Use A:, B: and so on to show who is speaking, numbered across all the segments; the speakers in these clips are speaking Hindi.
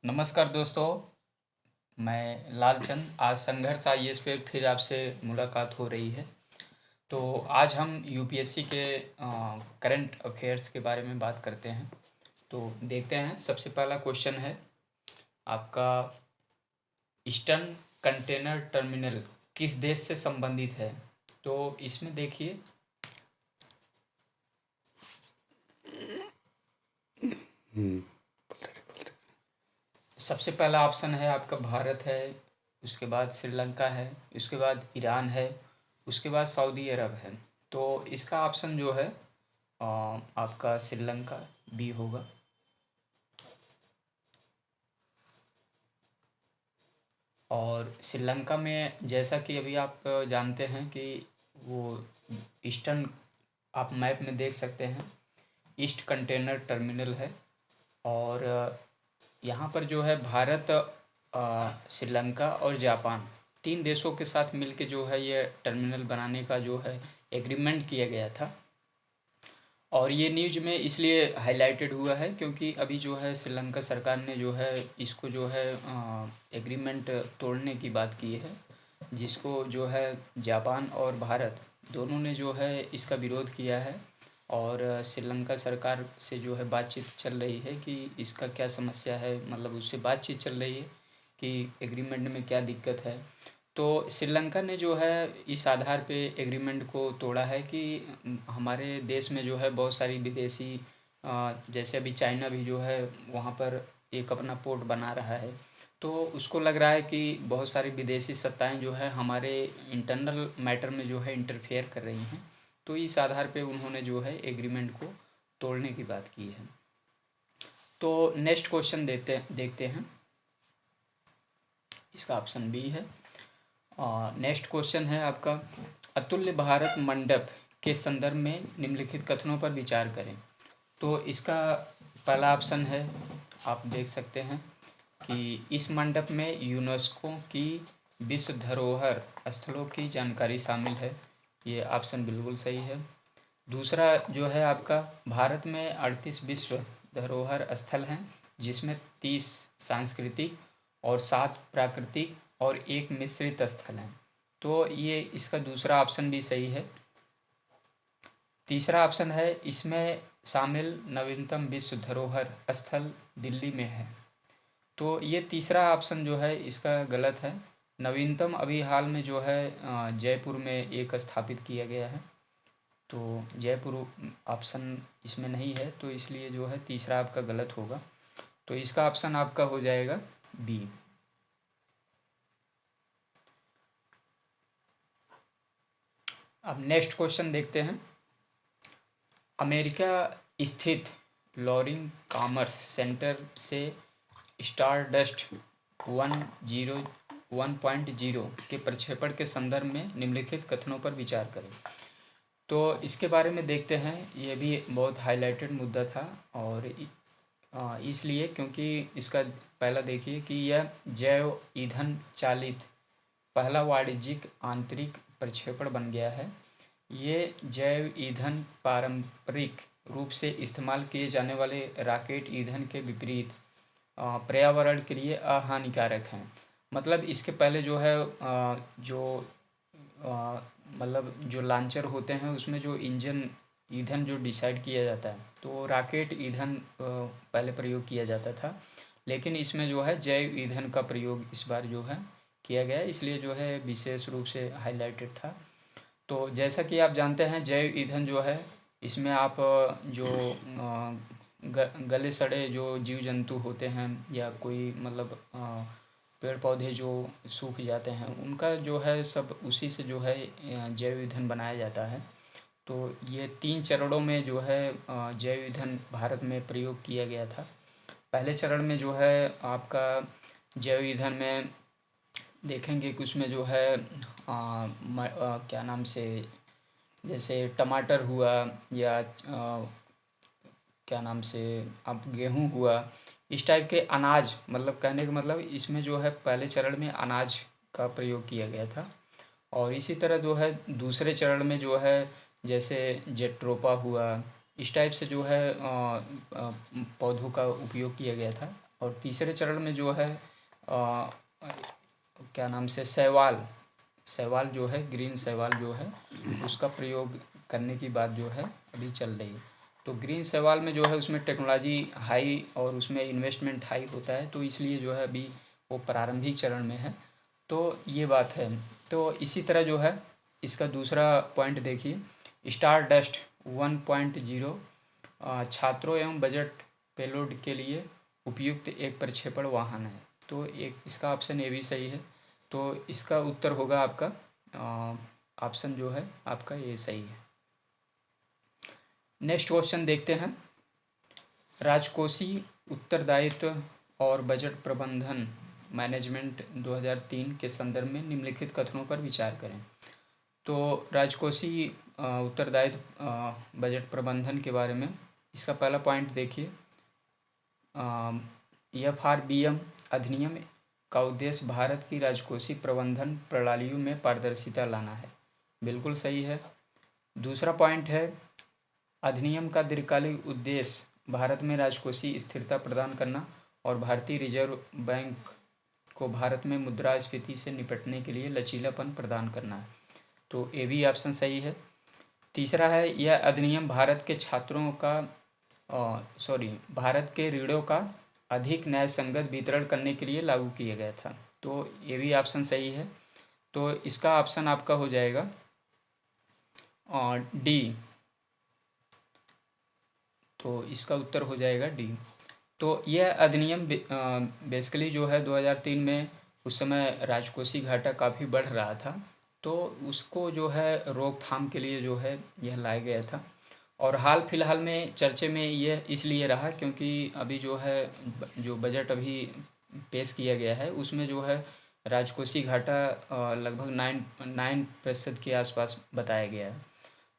A: नमस्कार दोस्तों, मैं लालचंद। आज संघर्ष आईएएस पे फिर आपसे मुलाकात हो रही है। तो आज हम यूपीएससी के करंट अफेयर्स के बारे में बात करते हैं। तो देखते हैं, सबसे पहला क्वेश्चन है आपका, ईस्टर्न कंटेनर टर्मिनल किस देश से संबंधित है? तो इसमें देखिए, सबसे पहला ऑप्शन है आपका भारत है, उसके बाद श्रीलंका है, उसके बाद ईरान है, उसके बाद सऊदी अरब है। तो इसका ऑप्शन जो है आपका श्रीलंका बी होगा। और श्रीलंका में जैसा कि अभी आप जानते हैं कि वो ईस्टर्न, आप मैप में देख सकते हैं, ईस्ट कंटेनर टर्मिनल है। और यहाँ पर जो है भारत, श्रीलंका और जापान, तीन देशों के साथ मिलके जो है ये टर्मिनल बनाने का जो है एग्रीमेंट किया गया था। और ये न्यूज़ में इसलिए हाईलाइटेड हुआ है क्योंकि अभी जो है श्रीलंका सरकार ने जो है इसको जो है एग्रीमेंट तोड़ने की बात की है, जिसको जो है जापान और भारत दोनों ने जो है इसका विरोध किया है। और श्रीलंका सरकार से जो है बातचीत चल रही है कि इसका क्या समस्या है, मतलब उससे बातचीत चल रही है कि एग्रीमेंट में क्या दिक्कत है। तो श्रीलंका ने जो है इस आधार पे एग्रीमेंट को तोड़ा है कि हमारे देश में जो है बहुत सारी विदेशी, जैसे अभी चाइना भी जो है वहाँ पर एक अपना पोर्ट बना रहा है। तो उसको लग रहा है कि बहुत सारी विदेशी सत्ताएं जो है हमारे इंटरनल मैटर में जो है इंटरफेयर कर रही हैं। तो इस आधार पे उन्होंने जो है एग्रीमेंट को तोड़ने की बात की है। तो नेक्स्ट क्वेश्चन देखते हैं, इसका ऑप्शन बी है। नेक्स्ट क्वेश्चन है आपका, अतुल्य भारत मंडप के संदर्भ में निम्नलिखित कथनों पर विचार करें। तो इसका पहला ऑप्शन है, आप देख सकते हैं कि इस मंडप में यूनेस्को की विश्व धरोहर स्थलों की जानकारी शामिल है। ये ऑप्शन बिल्कुल सही है। दूसरा जो है आपका, भारत में 38 विश्व धरोहर स्थल हैं, जिसमें 30 सांस्कृतिक और 7 प्राकृतिक और एक मिश्रित स्थल हैं। तो ये इसका दूसरा ऑप्शन भी सही है। तीसरा ऑप्शन है, इसमें शामिल नवीनतम विश्व धरोहर स्थल दिल्ली में है। तो ये तीसरा ऑप्शन जो है इसका गलत है। नवीनतम अभी हाल में जो है जयपुर में एक स्थापित किया गया है। तो जयपुर ऑप्शन इसमें नहीं है, तो इसलिए जो है तीसरा आपका गलत होगा। तो इसका ऑप्शन आपका हो जाएगा बी। अब नेक्स्ट क्वेश्चन देखते हैं, अमेरिका स्थित लॉरिंग कॉमर्स सेंटर से स्टारडस्ट 1.0 के प्रक्षेपण के संदर्भ में निम्नलिखित कथनों पर विचार करें। तो इसके बारे में देखते हैं, ये भी बहुत हाईलाइटेड मुद्दा था। और इसलिए क्योंकि इसका पहला देखिए कि यह जैव ईंधन चालित पहला वाणिज्यिक आंतरिक प्रक्षेपण बन गया है। ये जैव ईंधन पारंपरिक रूप से इस्तेमाल किए जाने वाले रॉकेट ईंधन के विपरीत पर्यावरण के लिए अहानिकारक हैं। मतलब इसके पहले जो है जो मतलब जो लॉन्चर होते हैं उसमें जो इंजन ईंधन जो डिसाइड किया जाता है, तो रॉकेट ईंधन पहले प्रयोग किया जाता था। लेकिन इसमें जो है जैव ईंधन का प्रयोग इस बार जो है किया गया, इसलिए जो है विशेष रूप से हाईलाइटेड था। तो जैसा कि आप जानते हैं, जैव ईंधन जो है इसमें आप जो गले सड़े जो जीव जंतु होते हैं या कोई मतलब पेड़ पौधे जो सूख जाते हैं, उनका जो है सब उसी से जो है जैव ईंधन बनाया जाता है। तो ये 3 चरणों में जो है जैव ईंधन भारत में प्रयोग किया गया था। पहले चरण में जो है आपका जैव ईंधन में देखेंगे कि उसमें जो है क्या नाम से, जैसे टमाटर हुआ या क्या नाम से अब गेहूँ हुआ, इस टाइप के अनाज, मतलब कहने का मतलब इसमें जो है पहले चरण में अनाज का प्रयोग किया गया था। और इसी तरह जो है दूसरे चरण में जो है जैसे जेट्रोपा हुआ, इस टाइप से जो है पौधों का उपयोग किया गया था। और तीसरे चरण में जो है क्या नाम से शैवाल जो है, ग्रीन शैवाल जो है उसका प्रयोग करने की बात जो है अभी चल रही है। तो ग्रीन शैवाल में जो है उसमें टेक्नोलॉजी हाई और उसमें इन्वेस्टमेंट हाई होता है, तो इसलिए जो है अभी वो प्रारंभिक चरण में है। तो ये बात है। तो इसी तरह जो है इसका दूसरा पॉइंट देखिए, स्टार डस्ट 1.0 छात्रों एवं बजट पेलोड के लिए उपयुक्त एक प्रक्षेपण वाहन है। तो एक इसका ऑप्शन ए भी सही है। तो इसका उत्तर होगा आपका ऑप्शन जो है आपका ये सही है। नेक्स्ट क्वेश्चन देखते हैं, राजकोषीय उत्तरदायित्व और बजट प्रबंधन मैनेजमेंट 2003 के संदर्भ में निम्नलिखित कथनों पर विचार करें। तो राजकोषीय उत्तरदायित्व बजट प्रबंधन के बारे में इसका पहला पॉइंट देखिए, FRBM अधिनियम का उद्देश्य भारत की राजकोषीय प्रबंधन प्रणालियों में पारदर्शिता लाना है। बिल्कुल सही है। दूसरा पॉइंट है, अधिनियम का दीर्घकालिक उद्देश्य भारत में राजकोषीय स्थिरता प्रदान करना और भारतीय रिजर्व बैंक को भारत में मुद्रास्फीति से निपटने के लिए लचीलापन प्रदान करना है। तो ये भी ऑप्शन सही है। तीसरा है, यह अधिनियम भारत के भारत के ऋणों का अधिक न्यायसंगत वितरण करने के लिए लागू किया गया था। तो ये भी ऑप्शन सही है। तो इसका ऑप्शन आपका हो जाएगा डी। तो इसका उत्तर हो जाएगा डी। तो यह अधिनियम बेसिकली जो है 2003 में उस समय राजकोषीय घाटा काफ़ी बढ़ रहा था, तो उसको जो है रोकथाम के लिए जो है यह लाया गया था। और हाल फिलहाल में चर्चे में यह इसलिए रहा क्योंकि अभी जो है जो बजट अभी पेश किया गया है उसमें जो है राजकोषीय घाटा लगभग 9% के आसपास बताया गया है।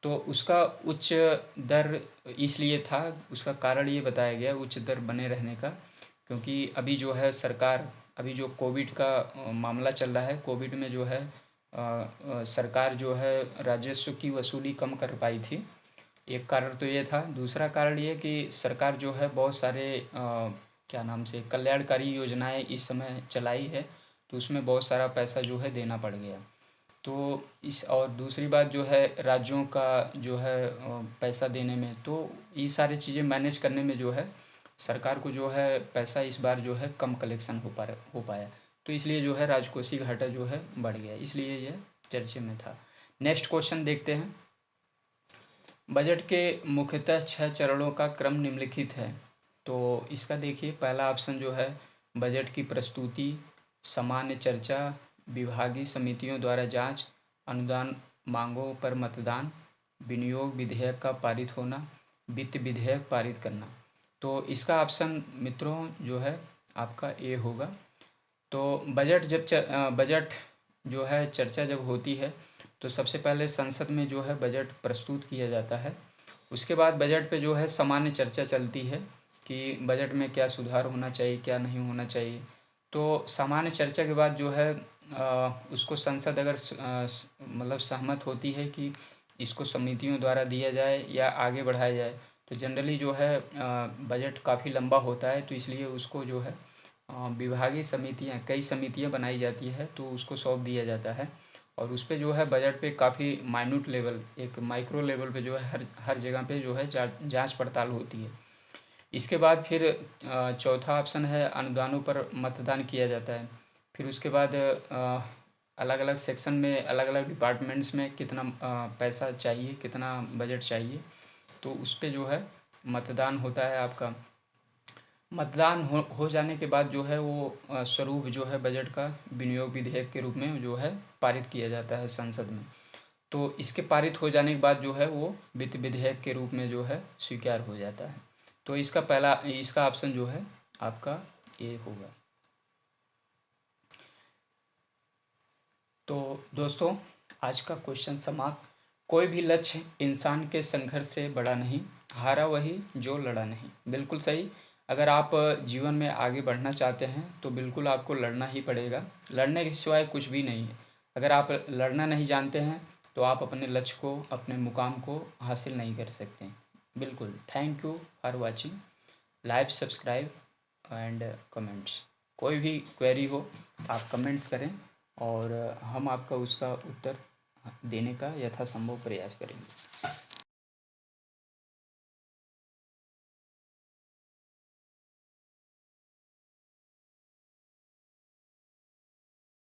A: तो उसका उच्च दर इसलिए था, उसका कारण ये बताया गया उच्च दर बने रहने का, क्योंकि अभी जो है सरकार, अभी जो कोविड का मामला चल रहा है, कोविड में जो है सरकार जो है राजस्व की वसूली कम कर पाई थी। एक कारण तो ये था। दूसरा कारण ये कि सरकार जो है बहुत सारे क्या नाम से कल्याणकारी योजनाएं इस समय चलाई है, तो उसमें बहुत सारा पैसा जो है देना पड़ गया। तो इस और दूसरी बात जो है राज्यों का जो है पैसा देने में, तो ये सारी चीज़ें मैनेज करने में जो है सरकार को जो है पैसा इस बार जो है कम कलेक्शन हो पाया। तो इसलिए जो है राजकोषीय घाटा जो है बढ़ गया, इसलिए यह चर्चे में था। नेक्स्ट क्वेश्चन देखते हैं, बजट के मुख्यतः 6 चरणों का क्रम निम्नलिखित है। तो इसका देखिए, पहला ऑप्शन जो है बजट की प्रस्तुति, सामान्य चर्चा, विभागीय समितियों द्वारा जांच, अनुदान मांगों पर मतदान, विनियोग विधेयक का पारित होना, वित्त विधेयक पारित करना। तो इसका ऑप्शन मित्रों जो है आपका ए होगा। तो बजट जो है चर्चा जब होती है तो सबसे पहले संसद में जो है बजट प्रस्तुत किया जाता है। उसके बाद बजट पे जो है सामान्य चर्चा चलती है कि बजट में क्या सुधार होना चाहिए, क्या नहीं होना चाहिए। तो सामान्य चर्चा के बाद जो है उसको संसद अगर मतलब सहमत होती है कि इसको समितियों द्वारा दिया जाए या आगे बढ़ाया जाए, तो जनरली जो है बजट काफ़ी लंबा होता है, तो इसलिए उसको जो है विभागीय समितियाँ, कई समितियाँ बनाई जाती है, तो उसको सौंप दिया जाता है। और उस पे जो है बजट पे काफ़ी माइन्यूट लेवल, एक माइक्रो लेवल पे जो है हर जगह पे जो है जांच पड़ताल होती है। इसके बाद फिर चौथा ऑप्शन है अनुदानों पर मतदान किया जाता है। फिर उसके बाद अलग अलग सेक्शन में, अलग अलग डिपार्टमेंट्स में कितना पैसा चाहिए, कितना बजट चाहिए, तो उस पे जो है मतदान होता है आपका। मतदान हो जाने के बाद जो है वो स्वरूप जो है बजट का विनियोग विधेयक के रूप में जो है पारित किया जाता है संसद में। तो इसके पारित हो जाने के बाद जो है वो वित्त विधेयक के रूप में जो है स्वीकार हो जाता है। तो इसका ऑप्शन जो है आपका ए होगा। तो दोस्तों आज का क्वेश्चन समाप्त। कोई भी लक्ष्य इंसान के संघर्ष से बड़ा नहीं, हारा वही जो लड़ा नहीं। बिल्कुल सही। अगर आप जीवन में आगे बढ़ना चाहते हैं तो बिल्कुल आपको लड़ना ही पड़ेगा, लड़ने के सिवाय कुछ भी नहीं है। अगर आप लड़ना नहीं जानते हैं तो आप अपने लक्ष्य को, अपने मुकाम को हासिल नहीं कर सकते। बिल्कुल। Thank you for watching. Like, subscribe and comments. कोई भी क्वेरी हो आप कमेंट्स करें और हम आपका उसका उत्तर देने का यथासंभव प्रयास करेंगे।